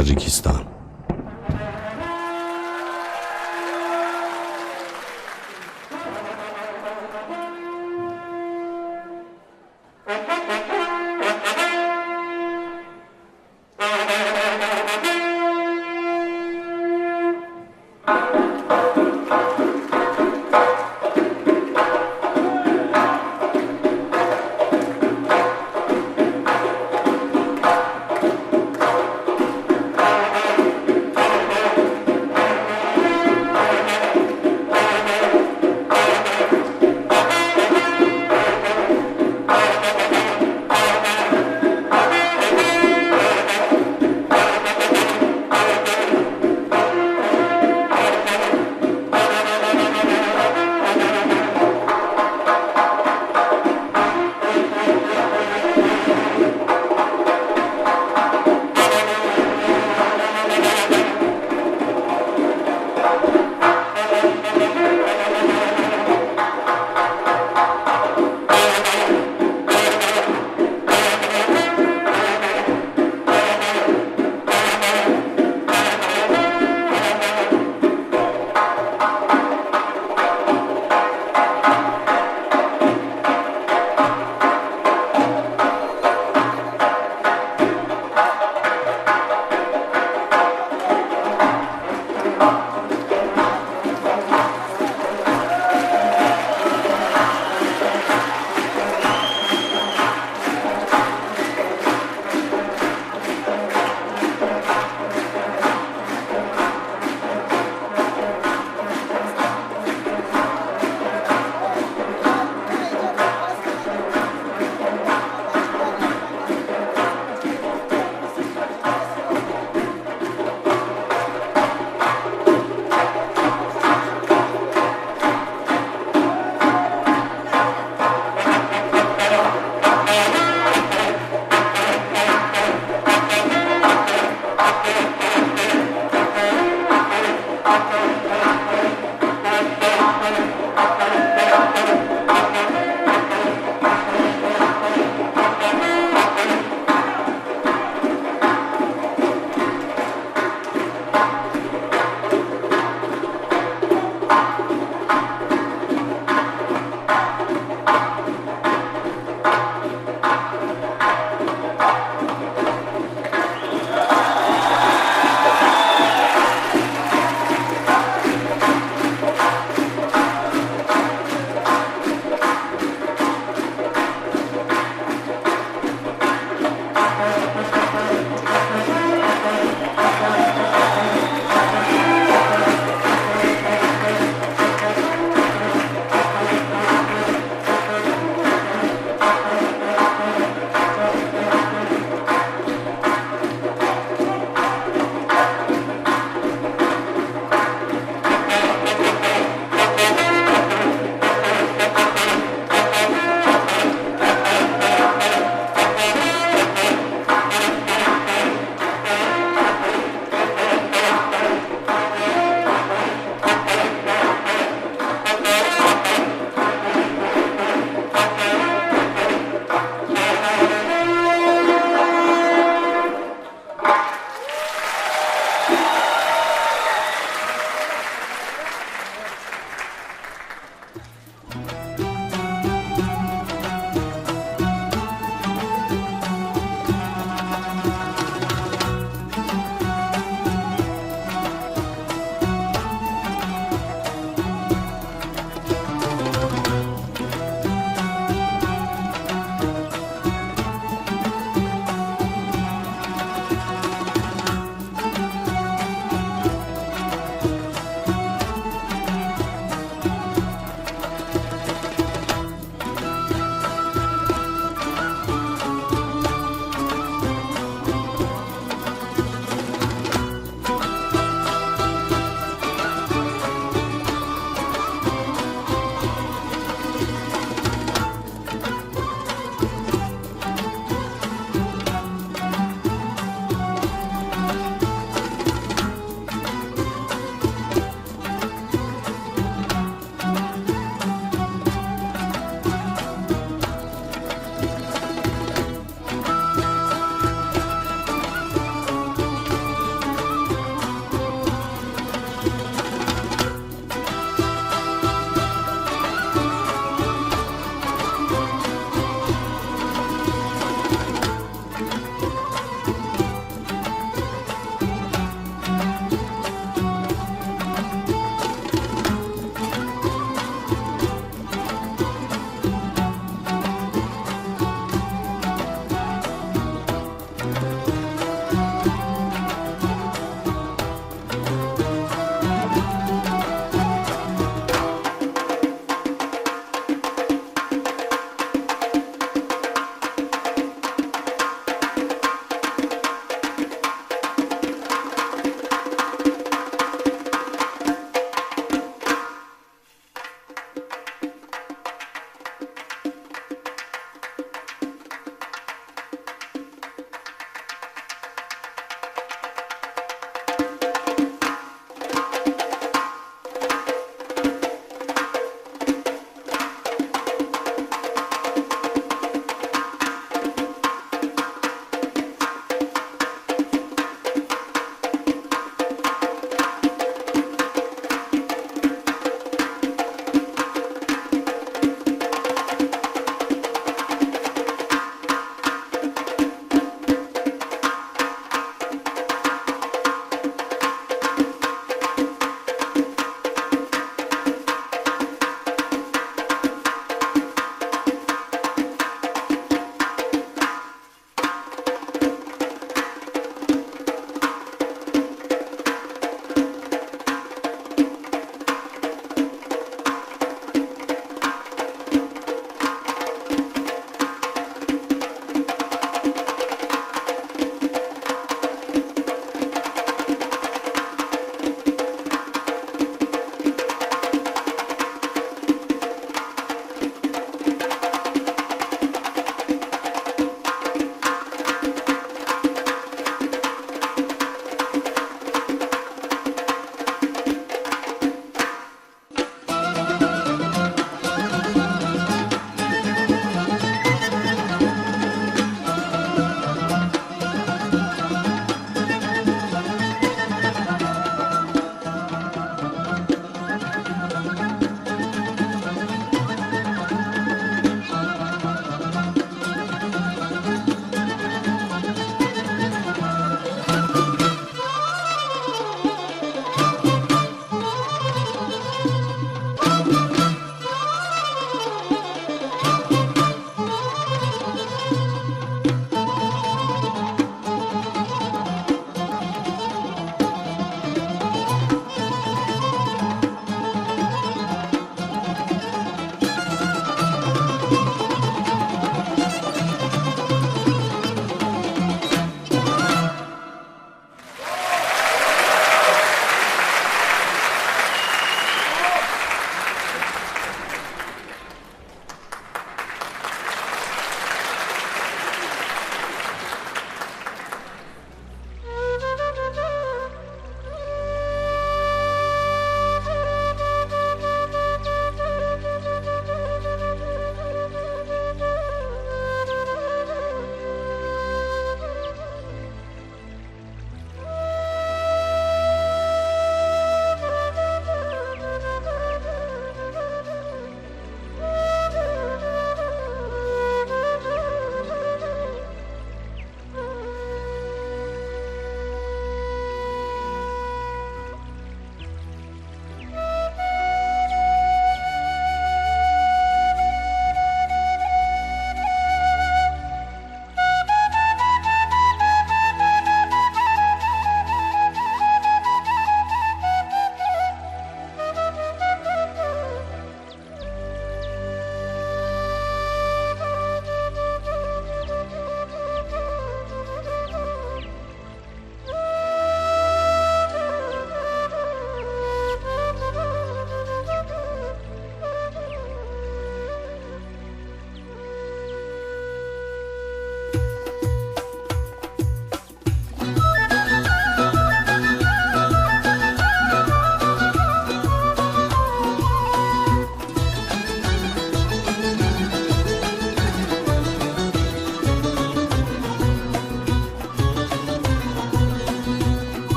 تاجیکستان.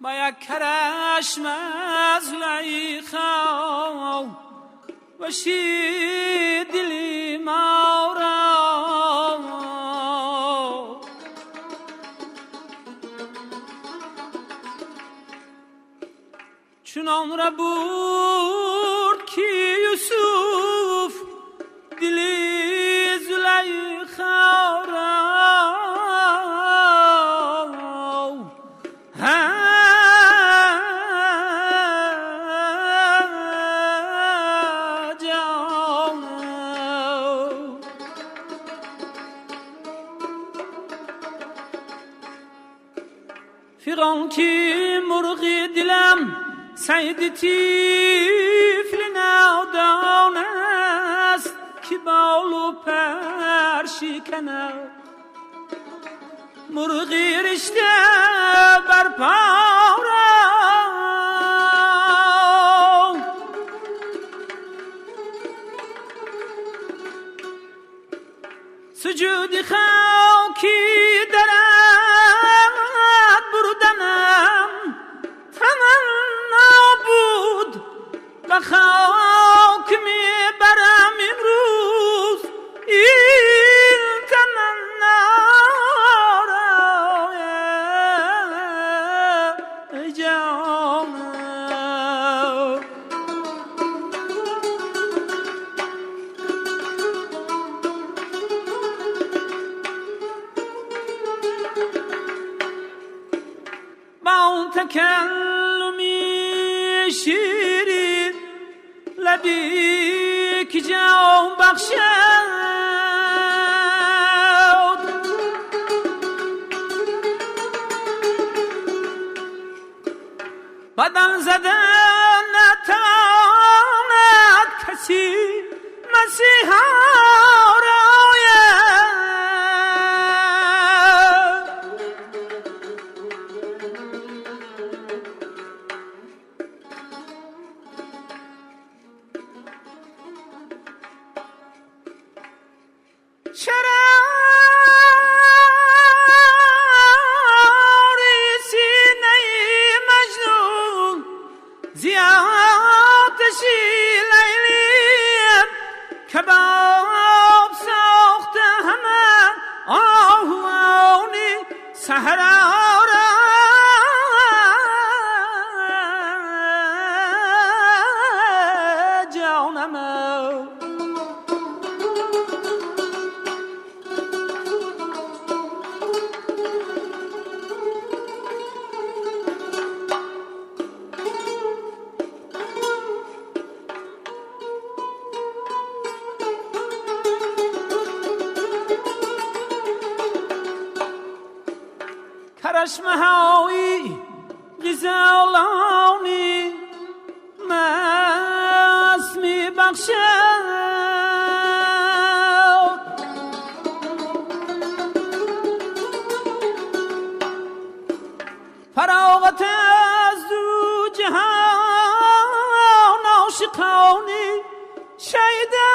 با یک کرشم از لیخا وشی دلی ما را چنان را برد که یوسف دلی زلیخا را فیغان کی مرغی دلم سید طفل نادان است که بال و پر شکند مرغی رشته بر پا را سجود خاکی درد بردنم تمنا بود و خاک میبرم امروز این تمنا را ای جانم با اون تکلمی شیرین لبی که جان بخشد بدن زدن نتواند کسی مسیحا را شراری سینه مجنون زیادشی لیلیم کباب ساخته همه آهوانی سهرا را جانم کرشمهایی غزالانی مست می بخشد فراغت از دو جهان عاشقانی شیدا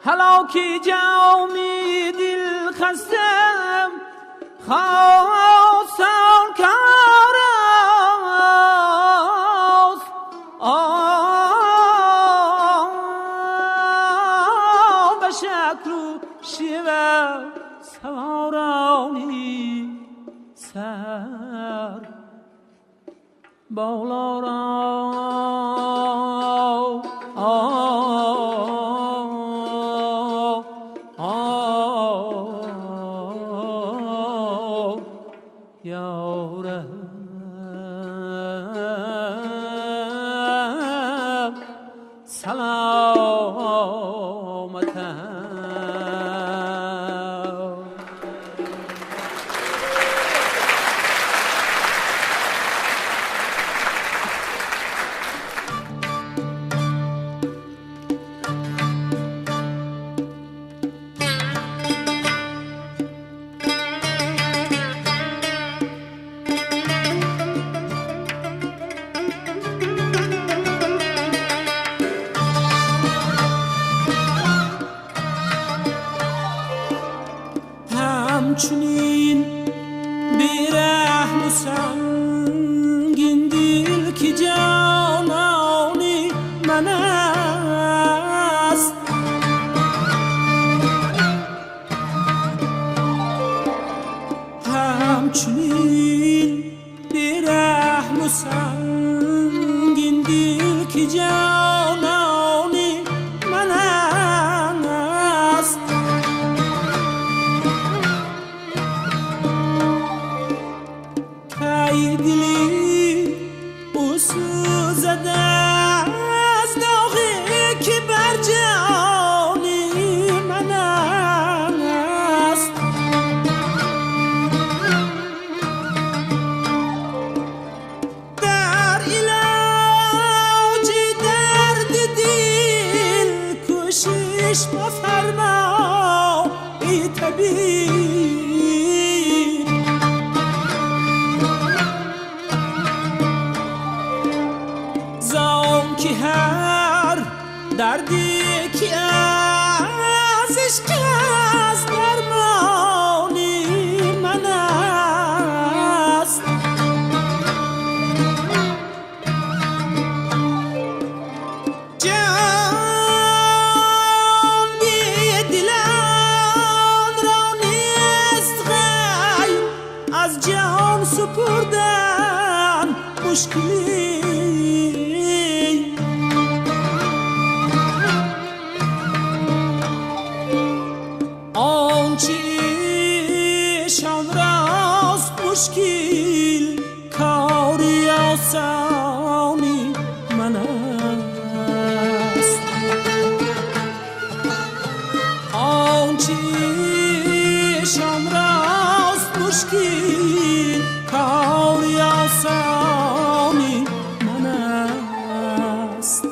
هلاکی جامی دل خستم خواستم کار است شکل شیوه سوارانی سر بالا را همچنین بیرحم و سنگین دل که جانانی من است همچنین بیرحم و سنگین دل که جانانی من است ای دلی او سوزده از داغی که بر جانی من است در علاج درد دل کوشش مفرما ای طبیب که هر دردی که از عشق از درمانی من است جان بی دلان را نیست غیر از جان سپردن مشکلی آنچه‌شان راست مشکل کاری آسانی من است آنچه‌شان راست مشکل کاری آسانی من است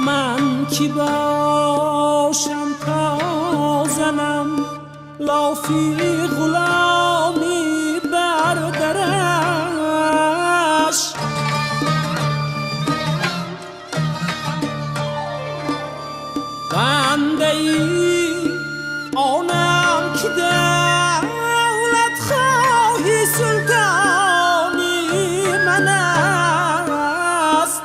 من کی باشم تا زنم لافی غلامی بردرش بنده ای آنم که دولت خواهی سلطانی من است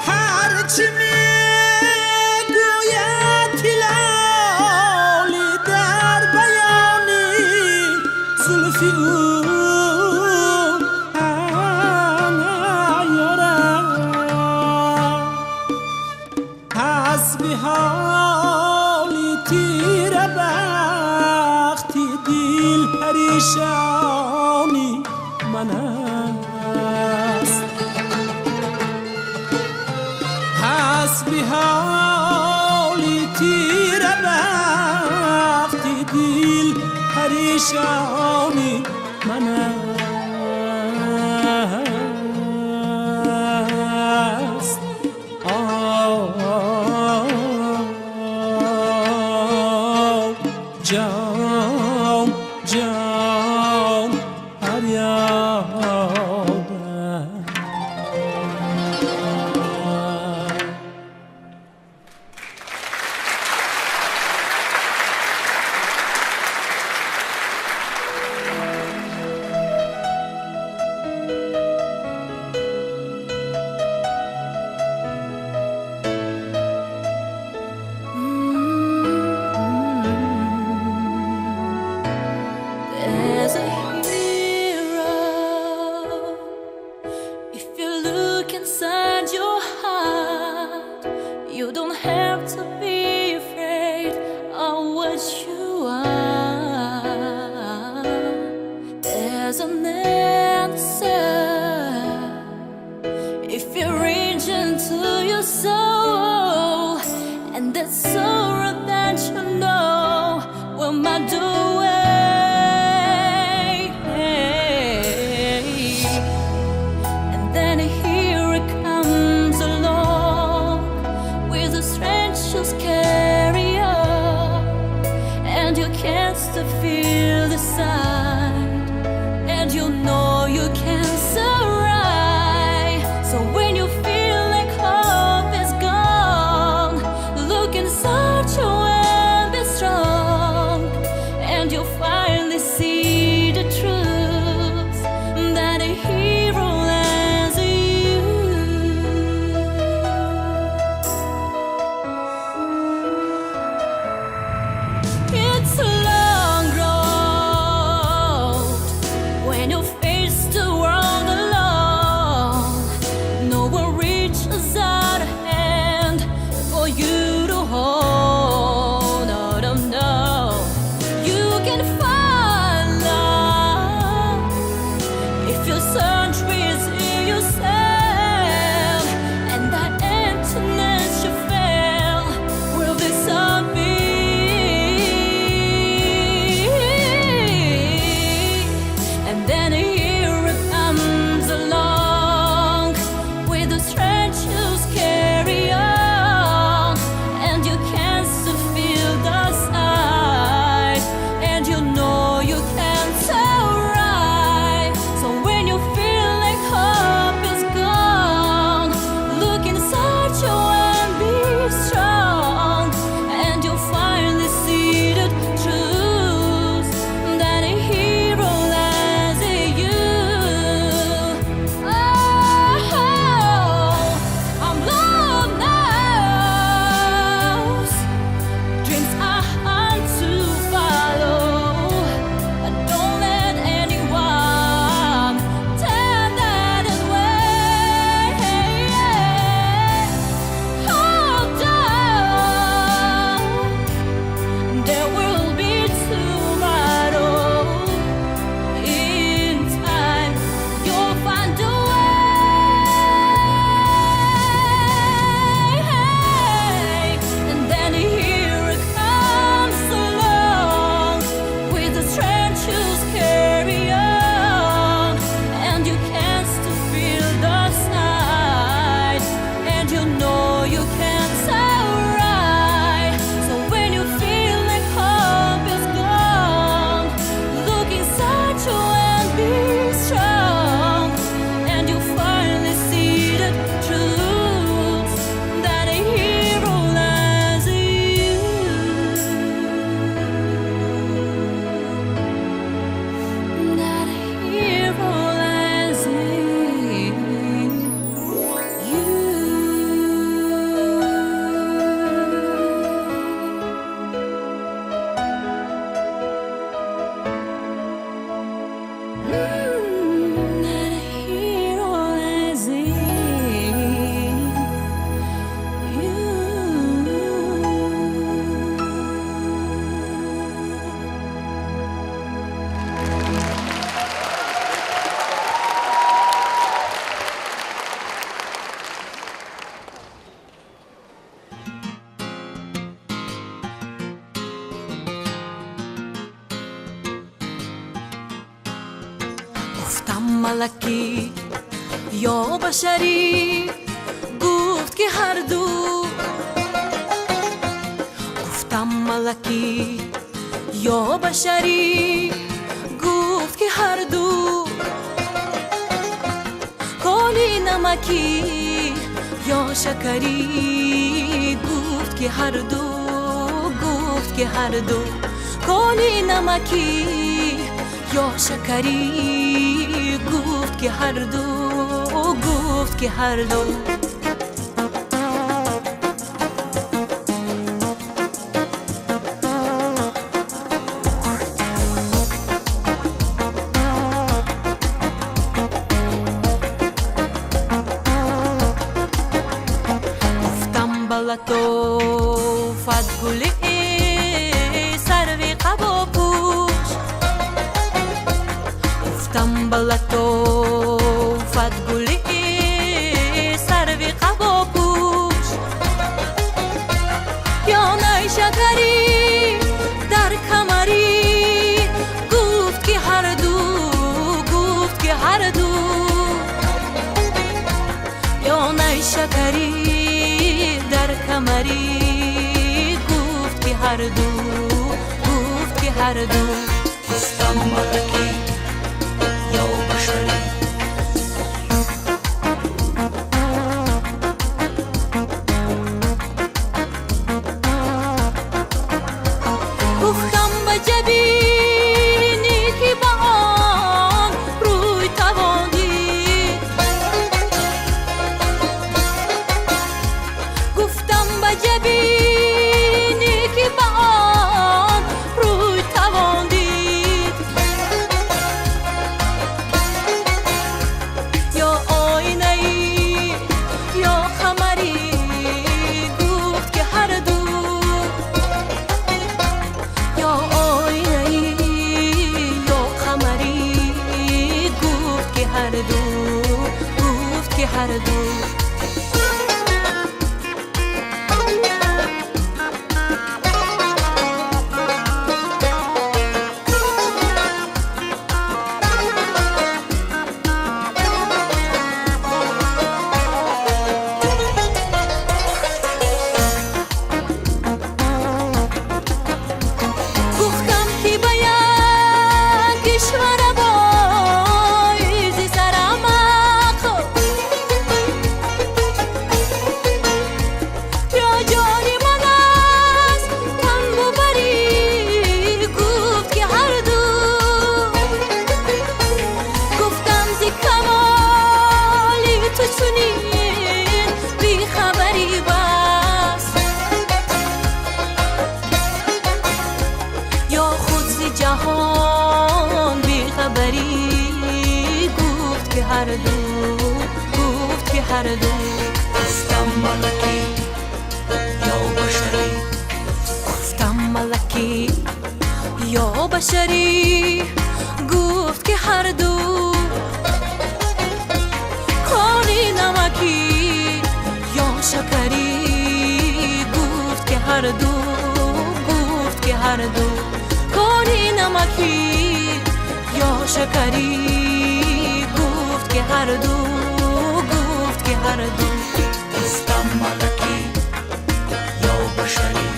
هرچی میگوید هلالی در بیانی زلفی او حسبی حالی تیره بختی دل پریشانی من است حسبی حالی تیره بختی دل پریشانی من است to feel the side, and you know you can't survive. So when you feel like hope is gone, look inside you and be strong, and you'll finally see the truth that a hero as you. It's a long road when you face the world alone. No one reaches out a hand for you to hold. No, no, no. You can find love if you search within yourself, and that emptiness you feel will disappear. And then a hero comes along with the strength you carry on, and you can't still feel the side, and you know you can't survive. So when you feel like hope is gone, look inside you and be strong, and you'll finally see the truth that a hero lies in you. Oh, I'm loved now. Dreams are hard to follow, but don't let anyone tell that away. Hold on, there will be tomorrow. In time, you'll find a way. And then a hero comes along with the strength you carry on, and you can't still feel the side, and you know you can't survive. So when you feel like hope is gone, look inside you and be strong, and you finally see the truth that a hero lies in you. That a hero lies in you. That a hero lies in you. گفتم ملکی یا بشری، گفت که هر دو. گفتم ملکی یا بشری، گفت که هر دو. کلی نمکی یا شکری، گفت که هر دو. گفت که هر دو. کلی نمکی یا شکری، گفت که هر دو. گفت که هر دو. گفتم بالا تو فدگلی سروی قبا پوش. گفتم بالا تو فدگلی سروی قبا پوش. یا نای شکری در کمری، گفت که هر دو. گفت که هر دو. یا نای شکری در کمری، گفت که هر دو. گفت که هر دو گفتم ملکی یا بشری گفتم به جبینی که با آن روی توان دید گفتم به جبینی که با آن روی توان دید یا آینه ای یا خمری گفت که هر دو یا آینه ای یا قمری گفت که هر دو گفت که هر دو گفتم که به یک کشور بایزی سرمق یا جانی من است تن ببری گفت که هر دو گفتم زی کمالی تو چنین بی خبری بس یا خود ز جهان بی خبری گفت که هر دو گفت که هر دو گفتم ملکی یا بشری گفتم ملکی یا بشری گفت که هر دو کانی نمکی یا شکری گفت که هر دو گفت که هر دو کانی نمکی یا شکری گفت که هر دو گفت که هر دو گفتم ملکی یا بشری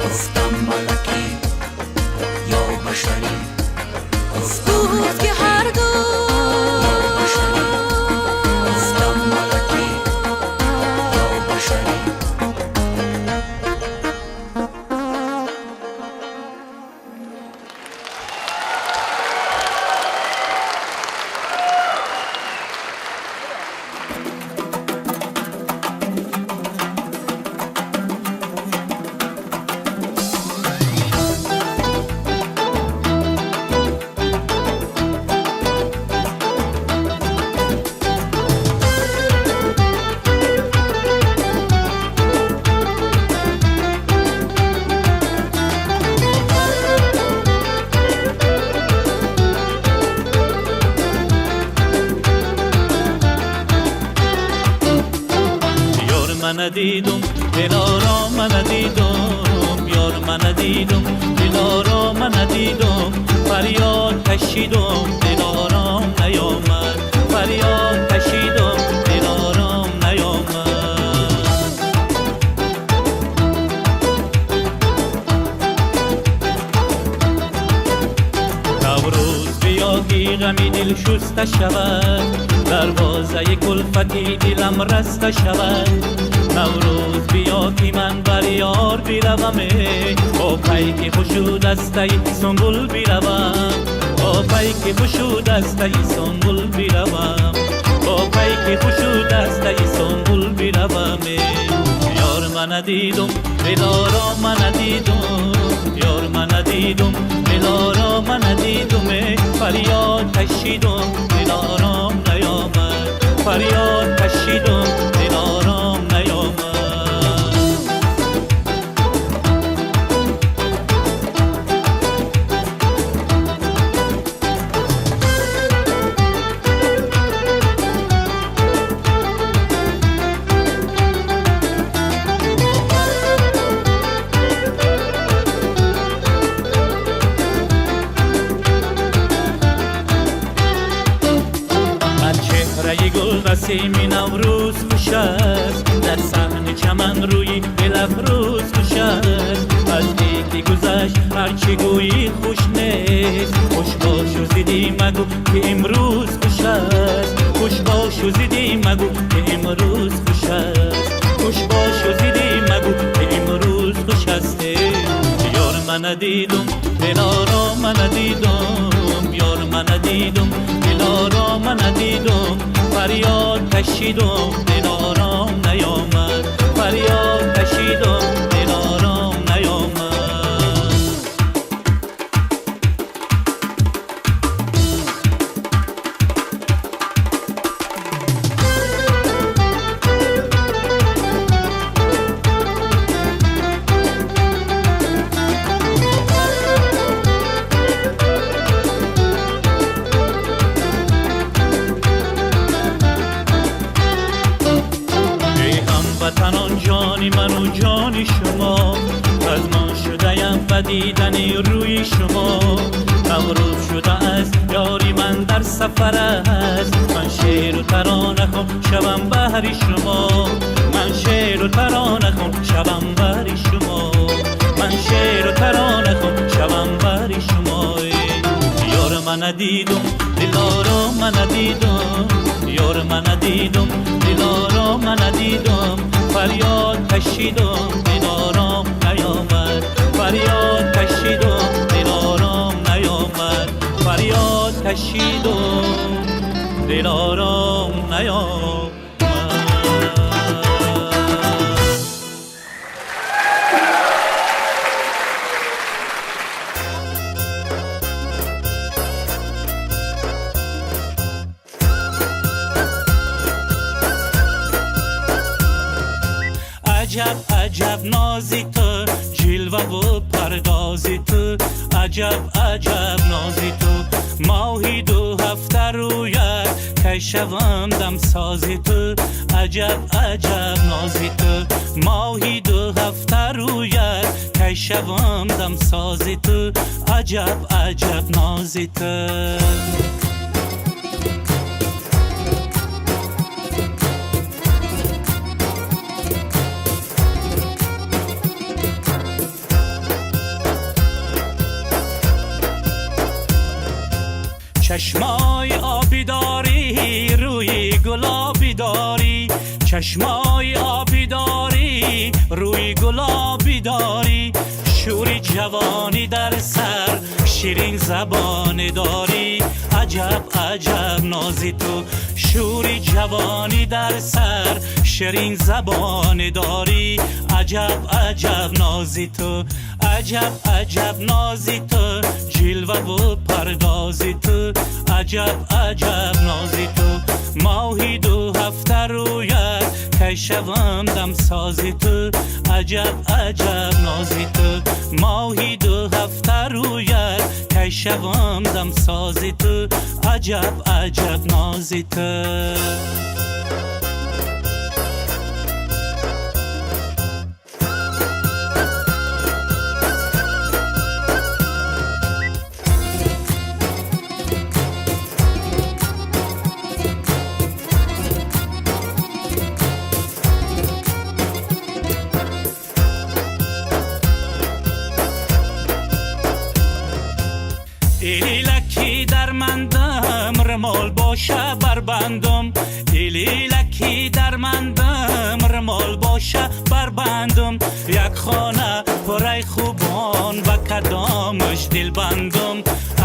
گفتم ملکی یا بشری گفتم گفت که هر دو یا بشری گفتم ملکی یا بشری من ندیدم دلارا من ندیدم یار من ندیدم دلارا من ندیدم فریاد کشیدم دلارام نیامد فریاد کشیدم دلارام نیامد نوروز بیا که غمی دل شسته شود دروازه کلفتی دلم رسته شود نوروز بیا که من بر یار بیروم با پیک خوشو دسته سنبول بیروم با پیک خوشو دسته سنبول بیروم با پیک خوشو دسته سنبول بیروم یار من ندیدم دلارا من ندیدم یار من ندیدم دلارا من ندیدم فریاد کشیدم دلارام نیامد فریاد کشیدم دلارام نیامد رای گل نسیم نوروز خوش است، در صحن چمن روی دل افروز خوش است. از دیگی گذشت هرچی گویی خوش نیست، خوش باش و زیدی مگو که امروز خوش است. خوش باش و زیدی مگو که امروز خوش است. خوش باش و زیدی مگو که امروز خوش است. یار من ندیدم دلارا من ندیدم، یار من ندیدم دلارا من ندیدم. فریاد کشیدم دلارام نیامد، فریاد کشیدم دلارام نیامد. وطنان جانی من و جانی شما، از من شده‌ام و دیدن روی شما. نوروز شده است یاری من در سفر است، من شعر و ترانه خون شبم بهر شما. من شعر و ترانه خون شبم بهر شما. من شعر و ترانه خون شبم بهر شما. یار من ندیدم دلارا من ندیدم، یار من ندیدم دلارا من ندیدم. فریاد کشیدم دلارام نیامد، فریاد کشیدم دلارام نیامد. فریاد کشیدم دلارام نیامد. عجب عجب نازی تو، جلوه و پردازی تو. عجب عجب نازی تو، ماهی 2 هفته رویت که شوم دم سازی تو. عجب عجب نازی تو، ماهی 2 هفته رویت که شوم دم سازی تو. عجب عجب نازی تو. چشمای آبی داری روی گلابی داری، چشمای آبی داری روی گلابی داری. شوری جوانی در سر شیرین زبانی داری. عجب عجب نازی تو، شوری جوانی در سر شیرین زبانی داری. عجب عجب نازی تو، عجب عجب نازی تو، جلوه و پردازی تو. عجب عجب نازی تو، ماهی 2 هفته رویت که شوم دم سازی تو. عجب عجب نازی تو، ماهی 2 هفته رویت که شوم دم سازی تو. عجب عجب نازی تو. ایلی لکی در مندم رمال باشه بربندم. ایلی لکی در مندم رمال باشه بربندم. یک خانه پرای خوبان و کدامش دل بندم.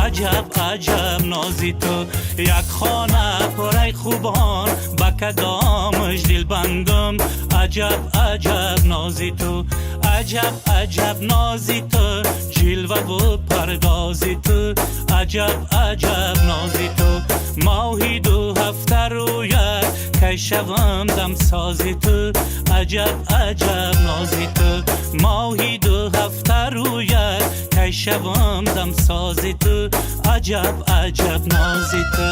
عجب عجب نازی تو، یک خانه پرای خوبان و کدامش دل بندم. عجب عجب نازی تو، عجب عجب نازی تو، جلوه و پردازی تو. عجب عجب نازی تو، ماهی 2 هفته رویت که شوم دم سازی تو. عجب عجب نازی تو، ماهی 2 هفته رویت که شوم دم سازی تو. عجب عجب نازی تو.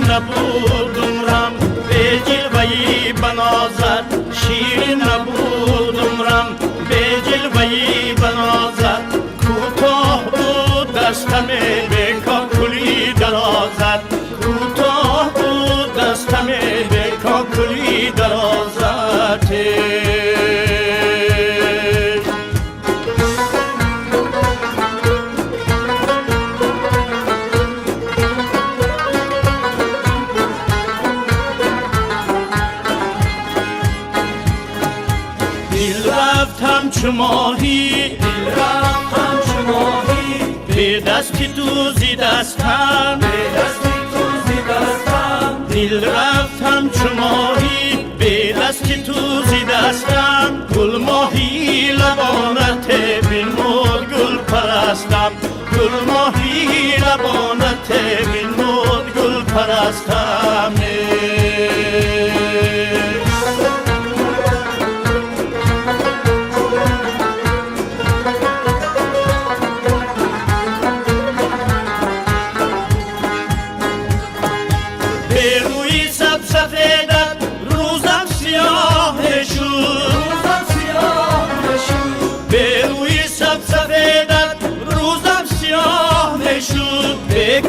نبودم رم به جلوه‌ای بنازد شیرین نبودم رم به جلوه‌ای بنازد کوتاه بود دستم به کاکلی درازد کوتاه بود دستم به کاکلی درازد چو ماهی دل رفتم چو ماهی به دستی دوزی دستم به دستی دوزی دستم دل رفتم چو ماهی به دستی دوزی دستم گل ماهی لبانت بنمود گل پرستم گل ماهی لبانت بنمود گل پرستم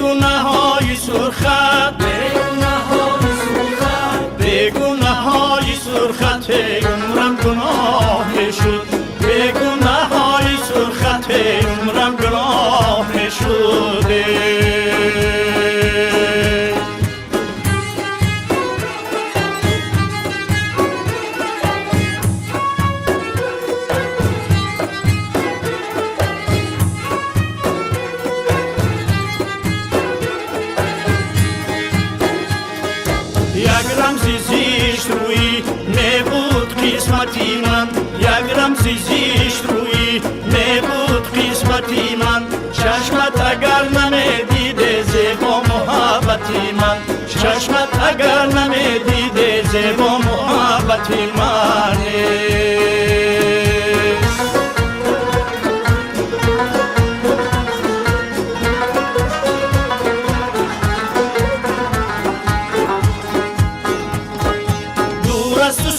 گناه‌های سرخت به گناه‌های سرخت عمرم گناه شد به گناه‌های سرخت عمرم گناه شده. یک رمزی زیشت روی نبود قسمتی من، یک رمزی زیشت روی نبود قسمتی من. چشمت اگر نمیدیده زیبا محبتی من، چشمت اگر نمیدیده زیبا محبتی من.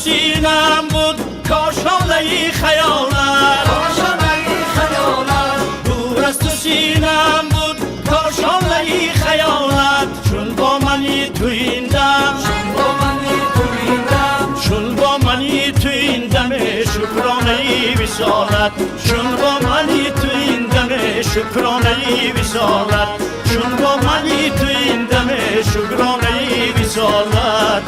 سینم بود کاشانه خیالت، دور از تو سینم بود کاشانه خیالت. چون با منی تو این دم، چون با منی تو این دم شکرانه وصالت، چون با منی تو این دم شکرانه وصالت، چون با منی تو این دم شکرانه وصالت.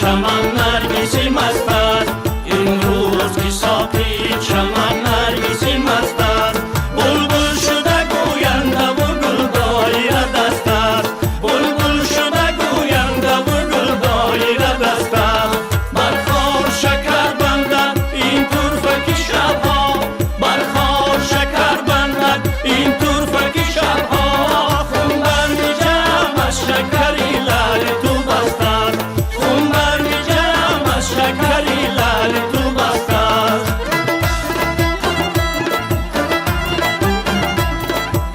چمن نرگسی مست است، این روز که ساقی چمن نرگسی مست است. بلبل شده گوینده و گل دایره دست است، بلبل شده گوینده و گل دایره دست است. برخوار شکر بندد این طرفه شبها، برخوار شکر بندد این طرفه شبها. خون بر می جمع از شکری لعل تو بست است، شکری لعل تو بست است.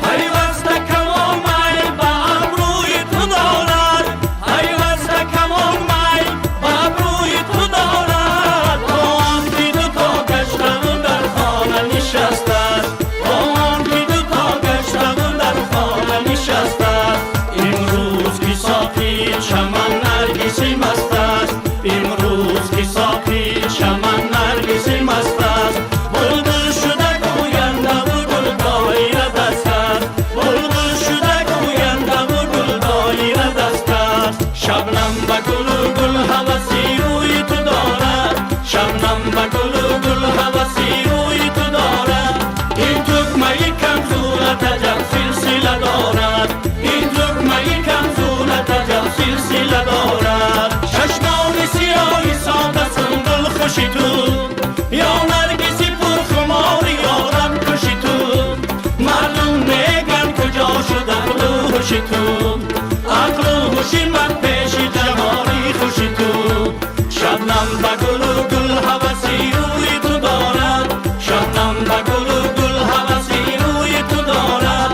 پیوسته کمان میل به ابروی تو دارد، پیوسته کمان میل به ابروی تو دارد. با آنکه دو تا گشته و در خانه نشسته است، با آنکه دو تا گشته و در خانه نشسته است. امروز که ساقی چمن نرگسی مست است، امروز که ساقی چمن نرگسی مست است. بلبل شده گوینده و گل دایره دست است، بلبل شده گوینده و گل دایره دست است. شبنم به گل و گل هوسی روی تو دارد، شبنم به گل و گل هوسی روی تو دارد. این تکمه کمزورت عجب سلسله دارد، این تکمه کمزورت عجب سلسله دارد. چشمان سیاهی ساده سنگل خوشی تو، یا نرگسی پر خماری یارم کشی تو. معلوم میگن کجا شد عقل و خوشی تو، عقل و خوشی من پیش جوانی خوشی تو. شبنم به گل و گل هوسی روی تو دارد، شبنم به گل و گل هوسی روی تو دارد.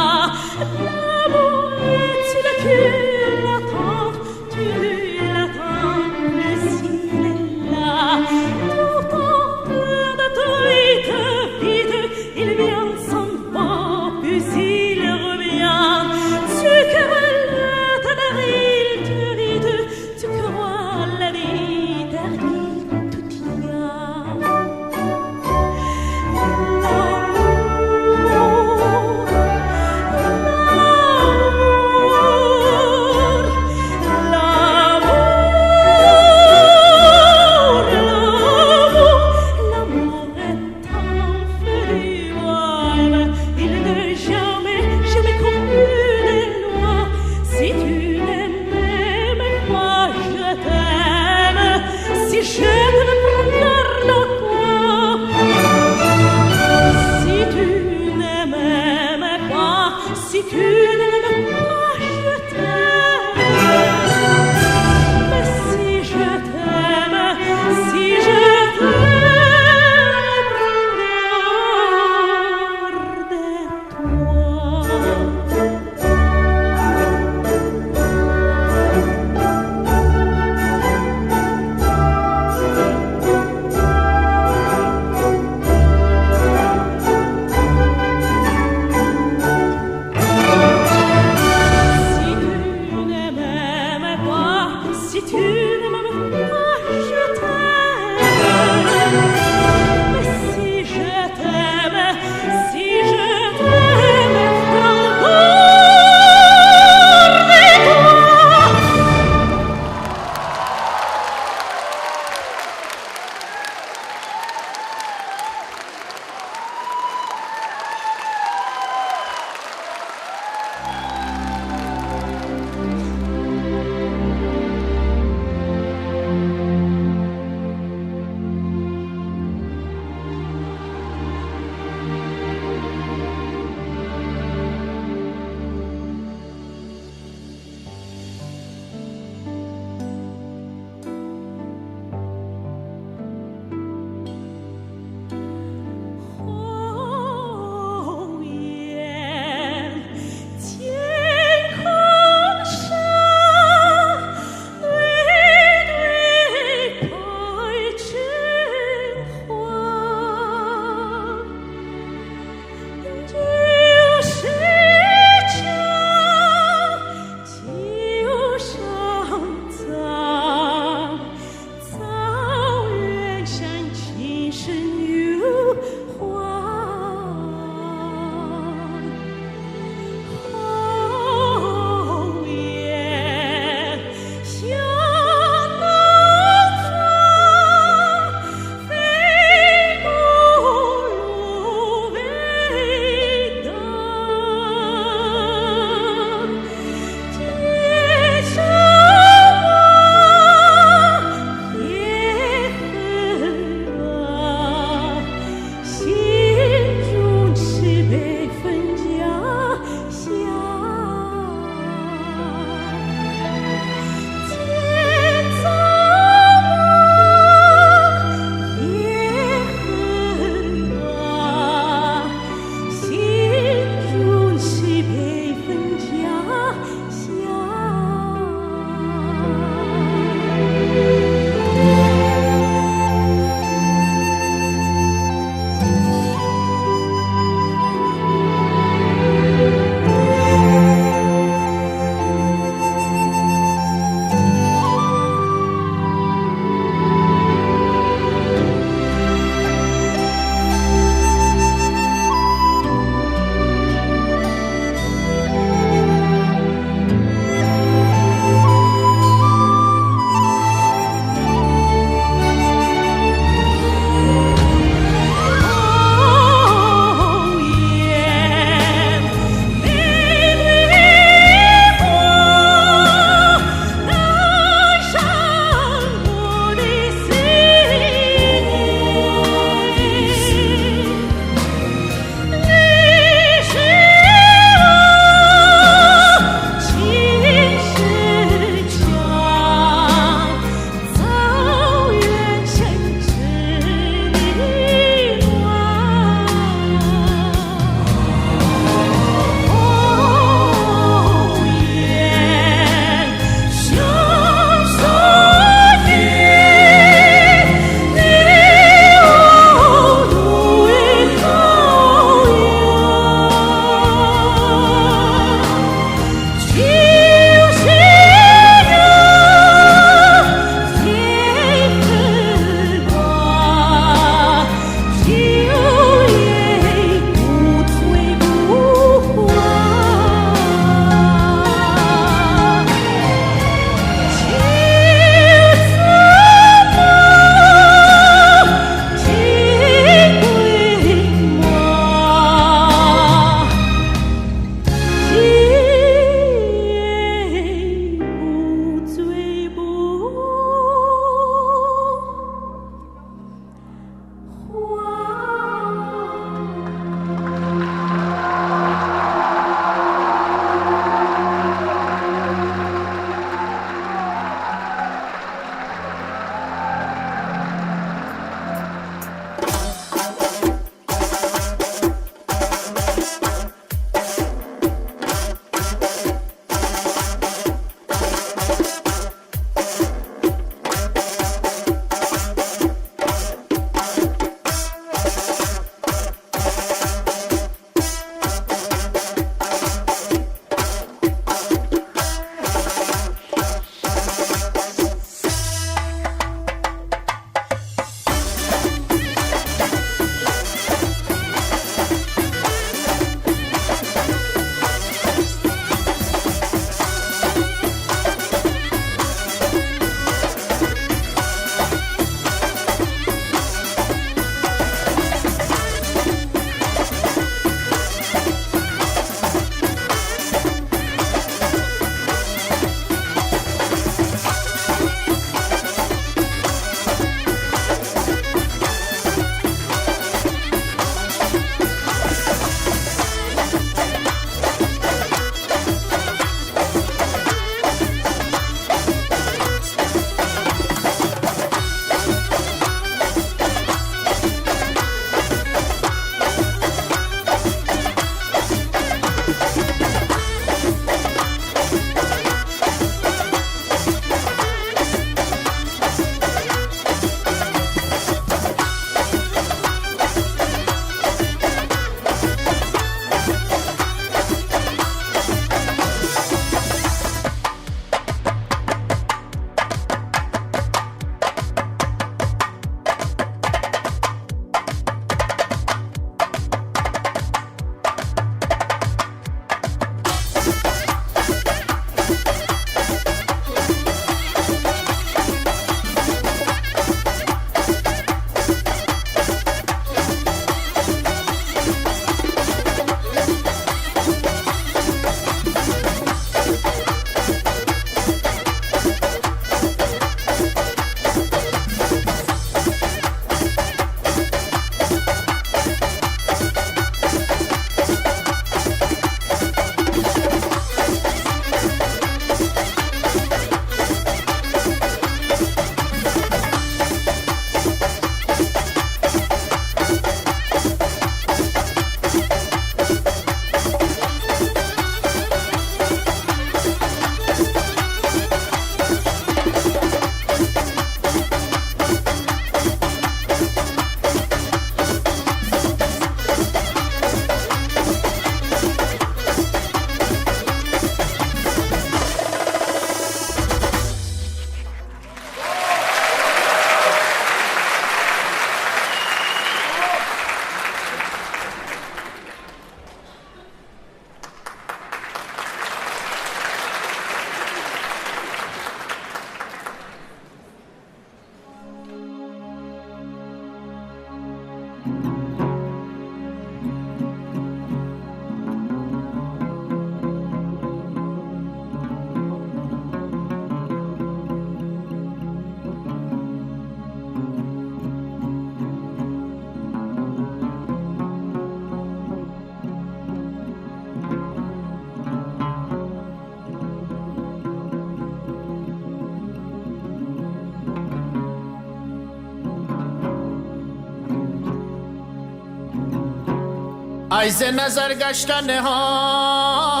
ای ز نظر گشتن نهان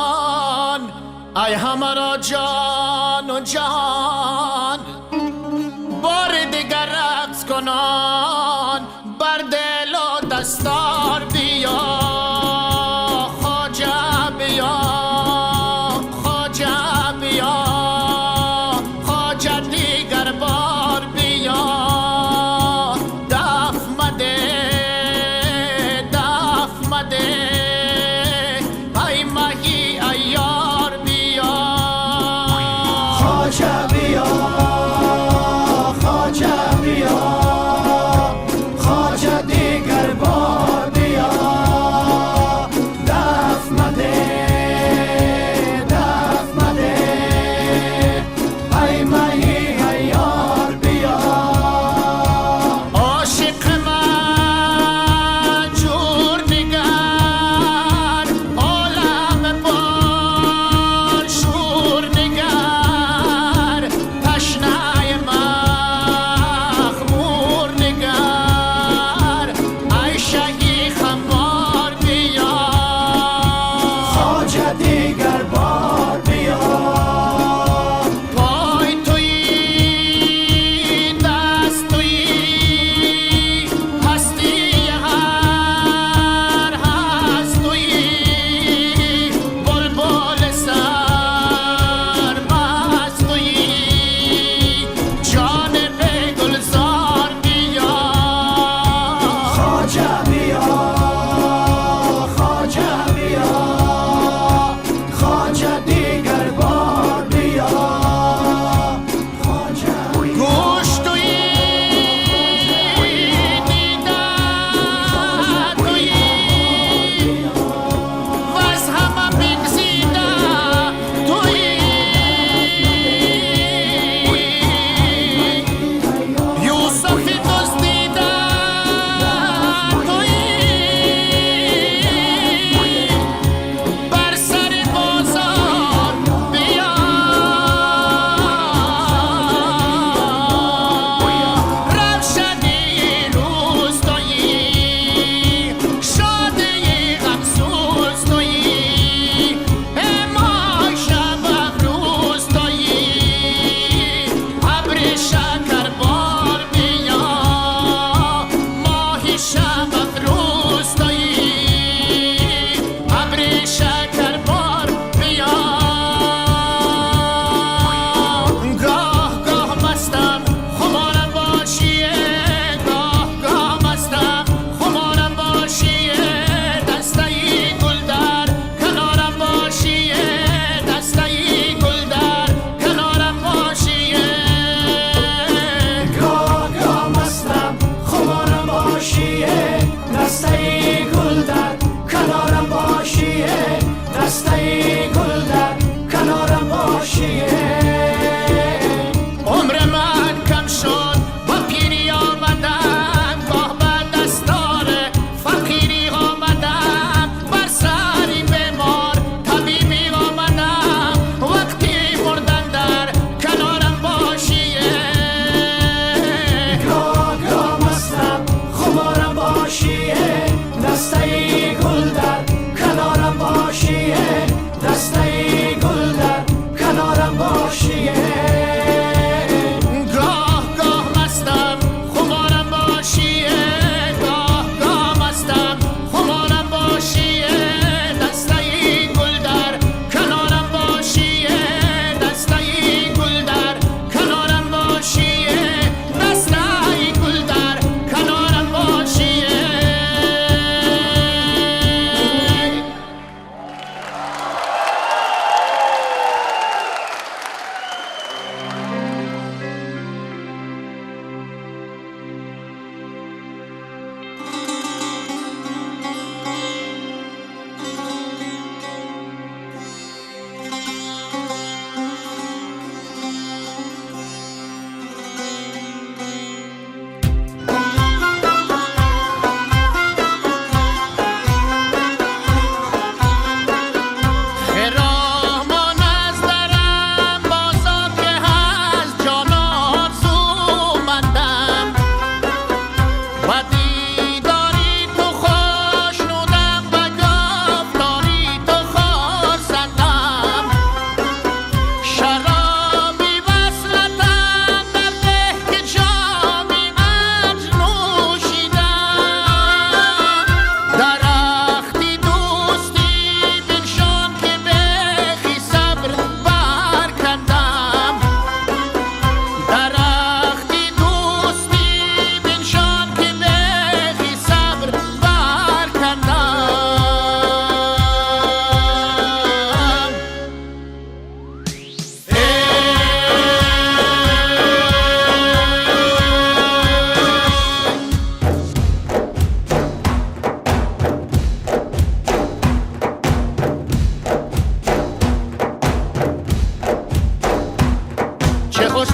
ای همه را جان و جان بار دیگر رقص کنان بر دل و دستار بیا خواجه بیا خواجه بیا خواجه دیگر بار بیا دف مده دف مده ای مهی ای یار بیا خواجه بیا خواجه بیا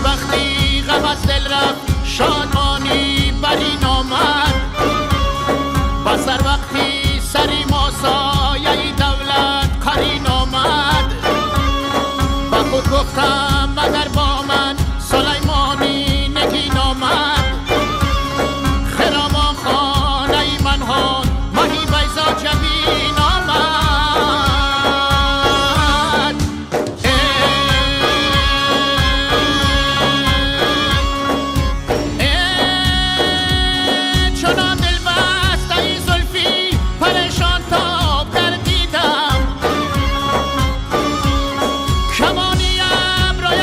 وقتی غم از دل رفت شادمانی بر این آمد بسر وقتی سری ما سایه دولت قرین آمد با خود گفتم مگر با من سلیمانی نگین آمد خرامان خانه من ها ماهی بیزا جبین آمد چنان دل بسته ای زلفی پریشان تاب گردیدم کمانی ابرای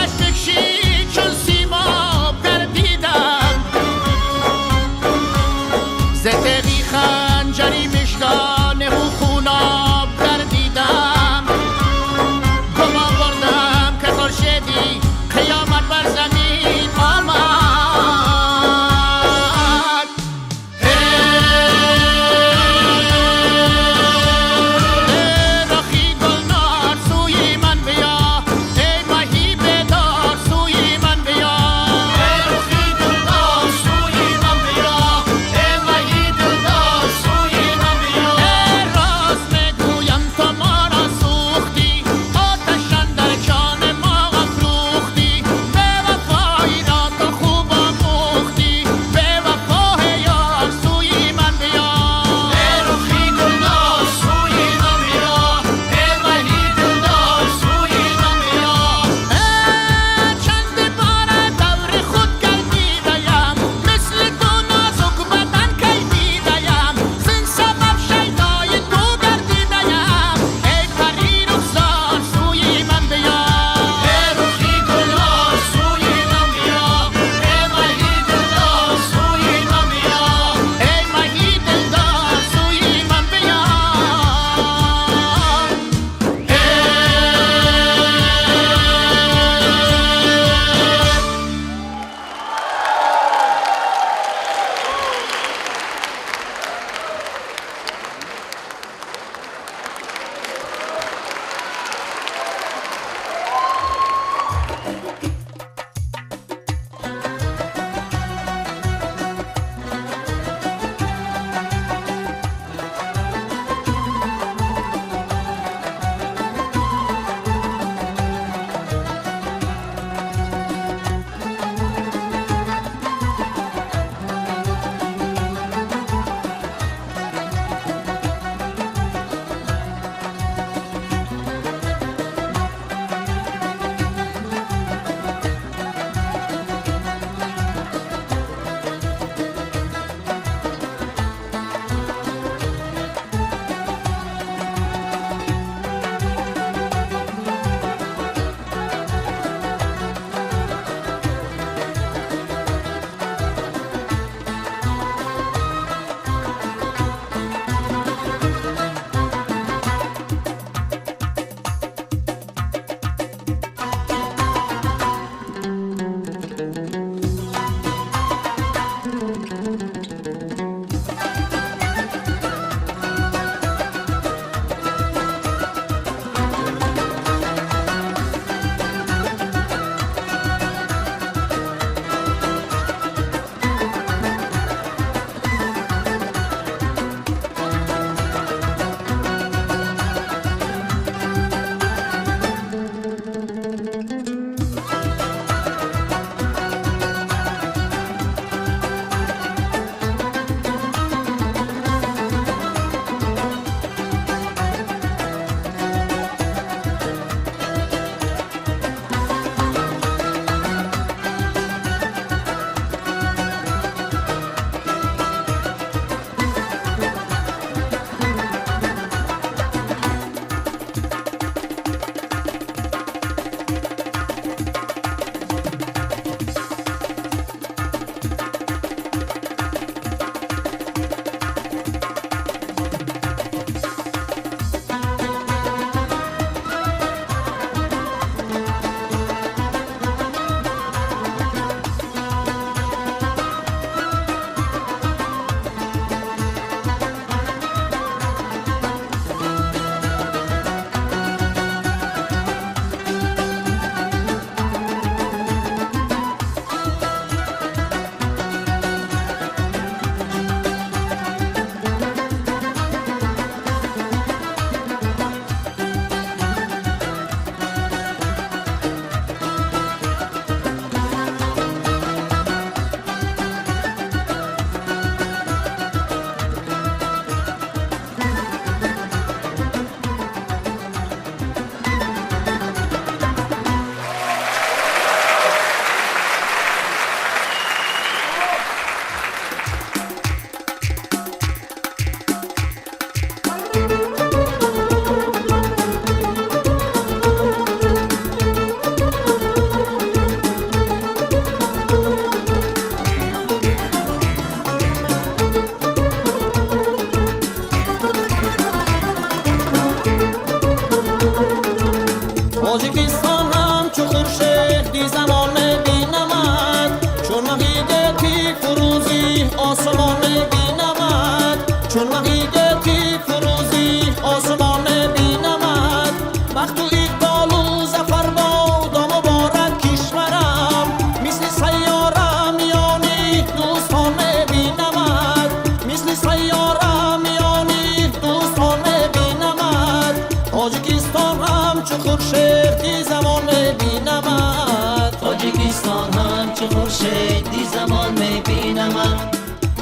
چو خورشیدی زمان میبینمت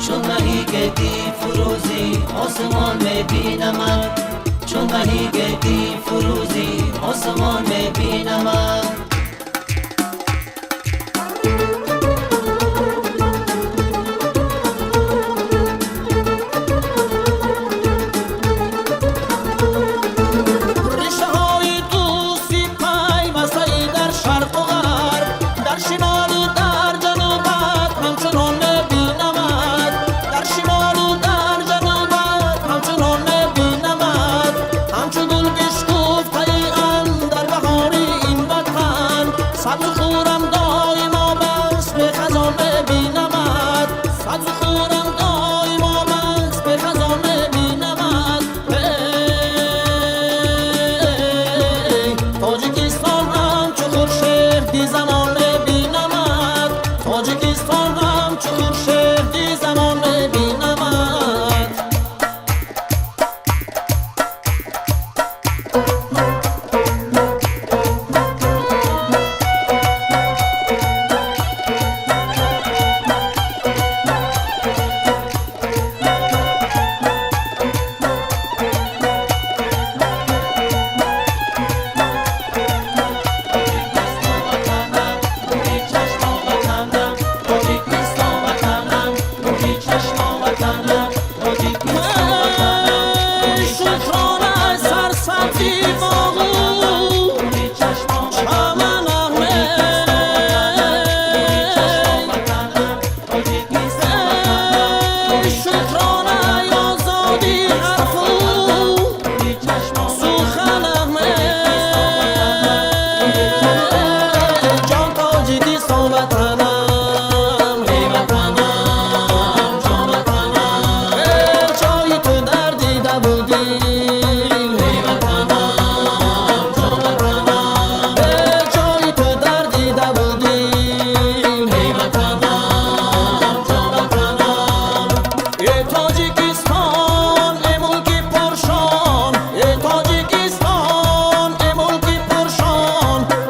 چون مهی گردی فروزی آسمان میبینمت چون مهی گردی فروزی آسمان میبینمت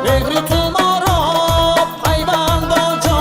مهری تو ما را پیوند با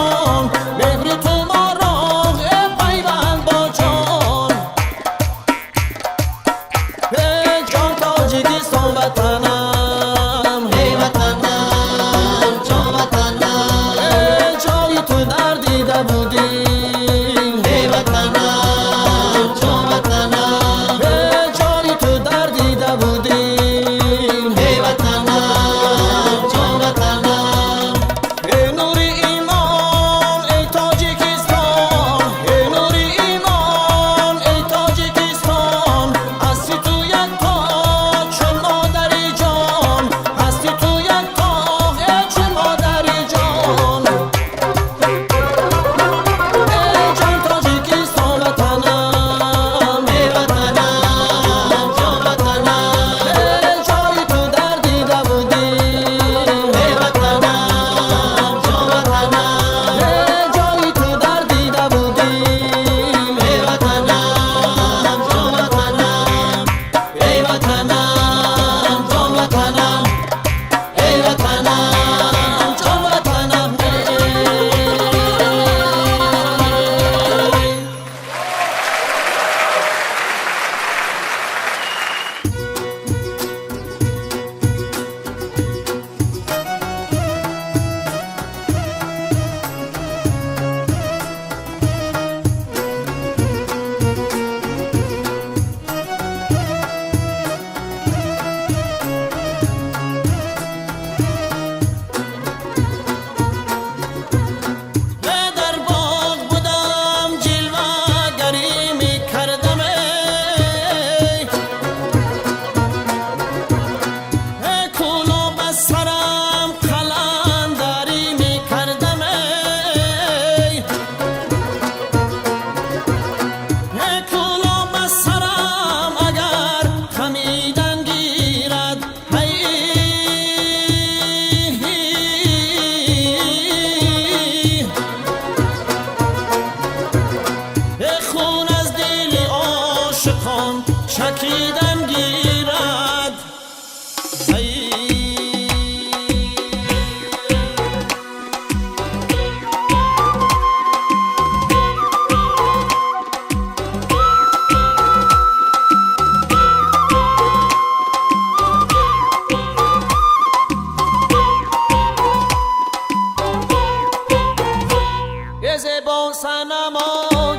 زبا صنما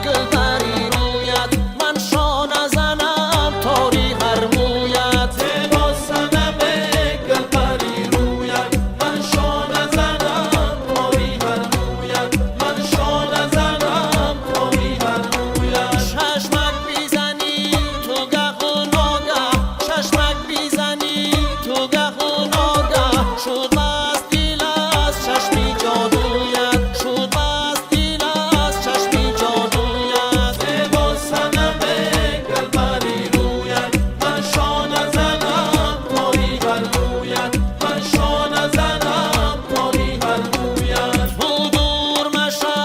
گلبری رویت من شانه زنم تاری هر مویت زبا صنم گلبری رویت من شانه زنم تاری هر مویت من شانه زنم تاری هر مویت چشمک بیزنی تو گه و ناگه چشمک بیزنی تو گه و ناگه شد بست دیل از چشمی جادویت شد بست دیل از چشمی جادویت زبا صنم گلبری رویت من شانه زنم تاری هر مویت من شانه زنم تاری هر مویت تو دور مشو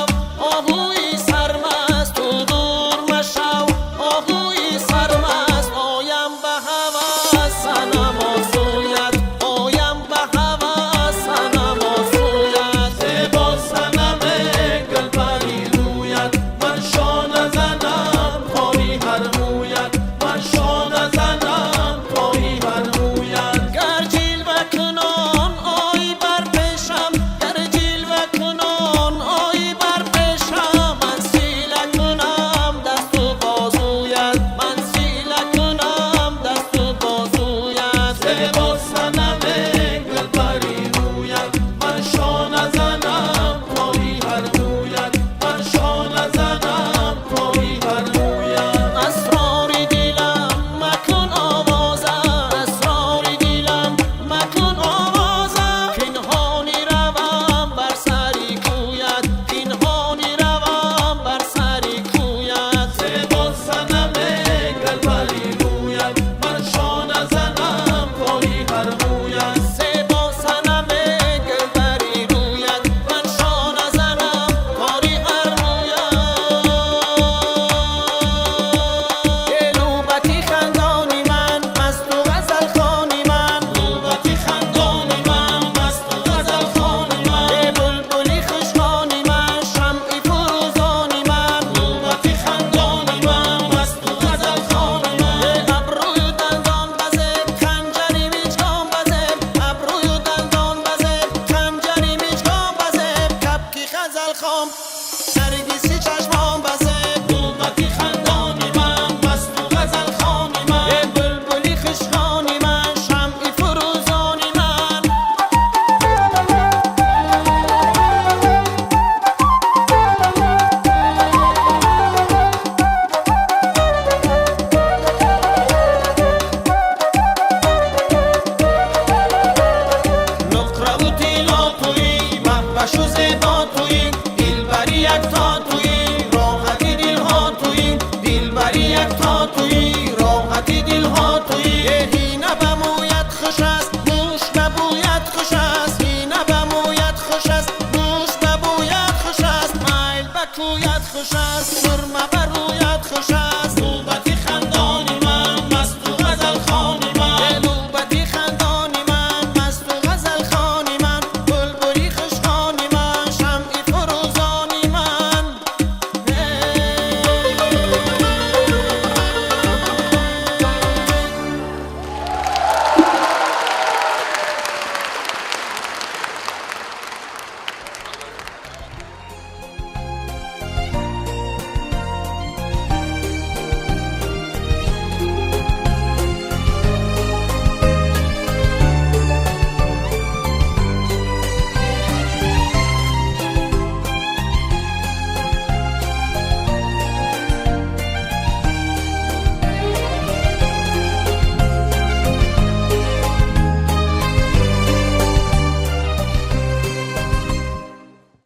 آهوی سرمست تو دور مشو آهوی سرمست آیم به هوس صنم آسویت آیم به هوس صنم آسویت زبا صنم گلبری رویت من شانه زنم تاری هر مویت من شانه زنم تاری هر مویت گر جلوه کنان آی بر پیشم گر جلوه کنان آی بر پیشم من سیله کنم دست و بازویت من سیله کنم دست و بازویت زبا صنم گلبری رویت من شانه زنم تاری هر مویت من شانه زنم تاری هر مویت اسرار دلم مکن آوازم اسرار دلم مکن آوازم پنهانی روم بر سری کویت پنهانی روم بر سری کویت زبا صنم گلبری رویت من شانه زنم تاری هر مویت زبا صنم گلبری رویت من شانه زنم تاری هر مویت لوبتی خندانی من مست و غزل خوانی من لوبتی خندانی من مست و غزل خوانی من بلبلی خوشخوانی من شمعی فروزانی من لوبتی خندانی من مست و غزل خوانی من ابروی و دندان بزد خنجری میچکان بزد ابروی و دندان بزد خنجری میچکان بزد کپکی غزل خام نرگسی چشمان بزد لوبتی خندانی من مست و غزل خوانی من بلبلی خوشخوانی من شمعی فروزانی من نقره و تیلا تویی مهوش و زیبا تویی دلبری یکتا تویی راحتی دلها تویی دلبری یکتا تویی راحتی دلها تویی هینه به مویت خوش است موش به بویت خوش است هینه به مویت خوش است موش به بویت خوش است میل به کویت خوش است سرمه به رویت خوش است